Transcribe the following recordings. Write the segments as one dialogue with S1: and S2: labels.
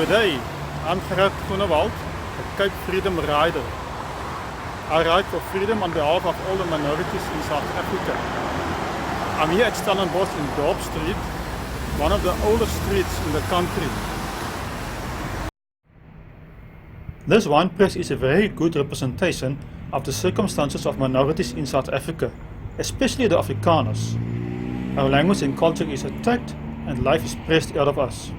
S1: Good day, I'm Gerhard Groenewald, a Cape Freedom rider. I ride for freedom on behalf of all the minorities in South Africa. I'm here at Stellenbosch in Dorp Street, one of the oldest streets in the country. This wine press is a very good representation of the circumstances of minorities in South Africa, especially the Afrikaners. Our language and culture is attacked and life is pressed out of us.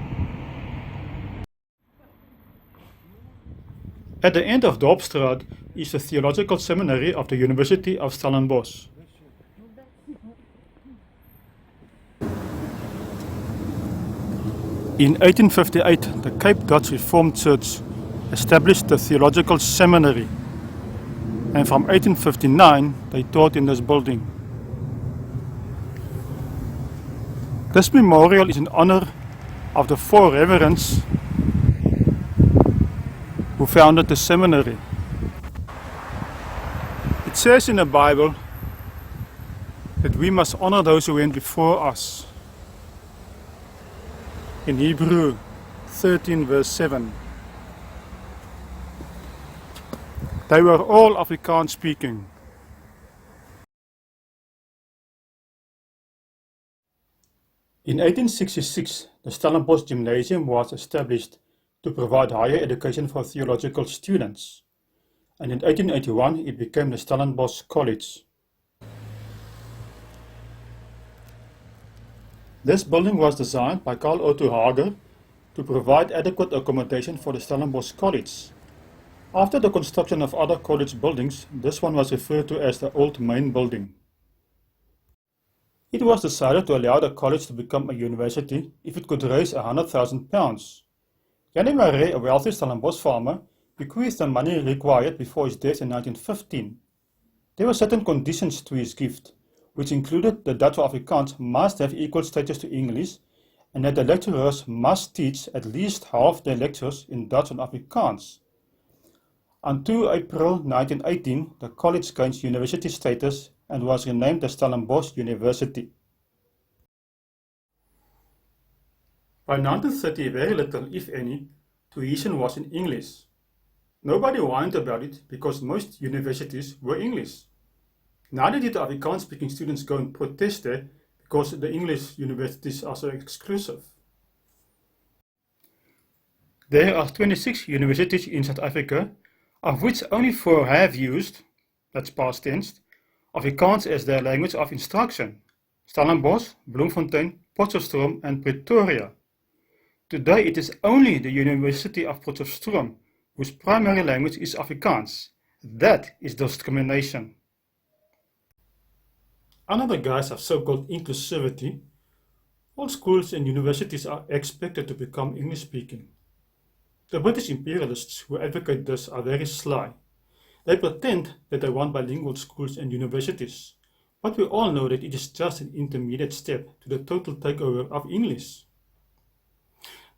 S1: At the end of Dorpstraat is the Theological Seminary of the University of Stellenbosch. In 1858, the Cape Dutch Reformed Church established the Theological Seminary, and from 1859 they taught in this building. This memorial is in honor of the 4 reverends who founded the seminary. It says in the Bible that we must honor those who went before us. In Hebrew 13 verse 7. They were all Afrikaans speaking. In 1866, the Stellenbosch Gymnasium was established to provide higher education for theological students, and in 1881 it became the Stellenbosch College. This building was designed by Carl Otto Hager to provide adequate accommodation for the Stellenbosch College. After the construction of other college buildings, this one was referred to as the Old Main Building. It was decided to allow the college to become a university if it could raise £100,000. Marais, a wealthy Stellenbosch farmer, bequeathed the money required before his death in 1915. There were certain conditions to his gift, which included that Dutch or Afrikaans must have equal status to English, and that the lecturers must teach at least half their lectures in Dutch and Afrikaans. On 2 April 1918, the college gained university status and was renamed the Stellenbosch University. By 1930, very little, if any, tuition was in English. Nobody whined about it because most universities were English. Neither did the Afrikaans-speaking students go and protest there because the English universities are so exclusive. There are 26 universities in South Africa, of which only 4 have used, that's past tense, Afrikaans as their language of instruction: Stellenbosch, Bloemfontein, Potchefstroom and Pretoria. Today it is only the University of Potchefstroom whose primary language is Afrikaans. That is discrimination. Under the guise of so-called inclusivity, all schools and universities are expected to become English-speaking. The British imperialists who advocate this are very sly. They pretend that they want bilingual schools and universities, but we all know that it is just an intermediate step to the total takeover of English.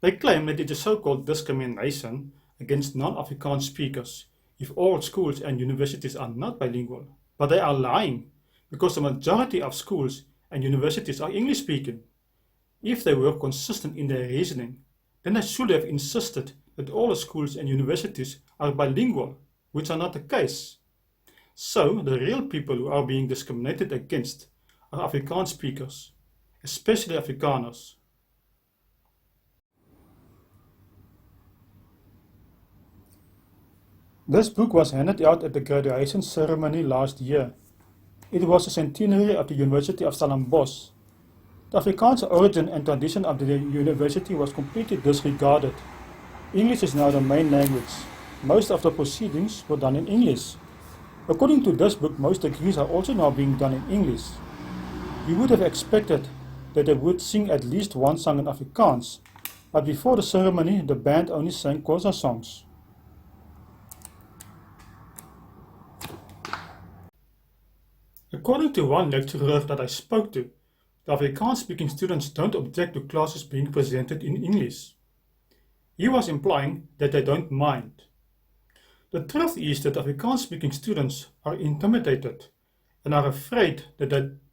S1: They claim that it is so-called discrimination against non-Afrikaans speakers if all schools and universities are not bilingual, but they are lying because the majority of schools and universities are English-speaking. If they were consistent in their reasoning, then they should have insisted that all the schools and universities are bilingual, which are not the case. So, the real people who are being discriminated against are Afrikaans speakers, especially Afrikaners. This book was handed out at the graduation ceremony last year. It was the centenary of the University of Stellenbosch. The Afrikaans origin and tradition of the university was completely disregarded. English is now the main language. Most of the proceedings were done in English. According to this book, most degrees are also now being done in English. You would have expected that they would sing at least one song in Afrikaans, but before the ceremony, the band only sang Xhosa songs. According to one lecturer that I spoke to, the Afrikaans-speaking students don't object to classes being presented in English. He was implying that they don't mind. The truth is that Afrikaans-speaking students are intimidated and are afraid that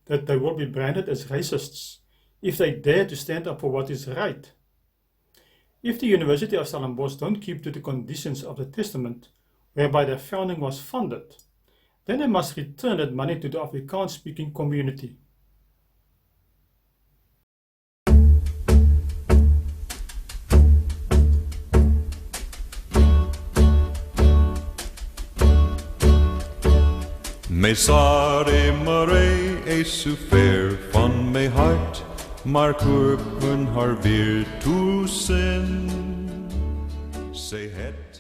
S1: they will be branded as racists if they dare to stand up for what is right. If the University of Stellenbosch don't keep to the conditions of the testament whereby their founding was funded, then they must return that money to the Afrikaans-speaking community.
S2: My Sarie, Marais is so ver van my hart, maar koop haar weer toe sin. Sy het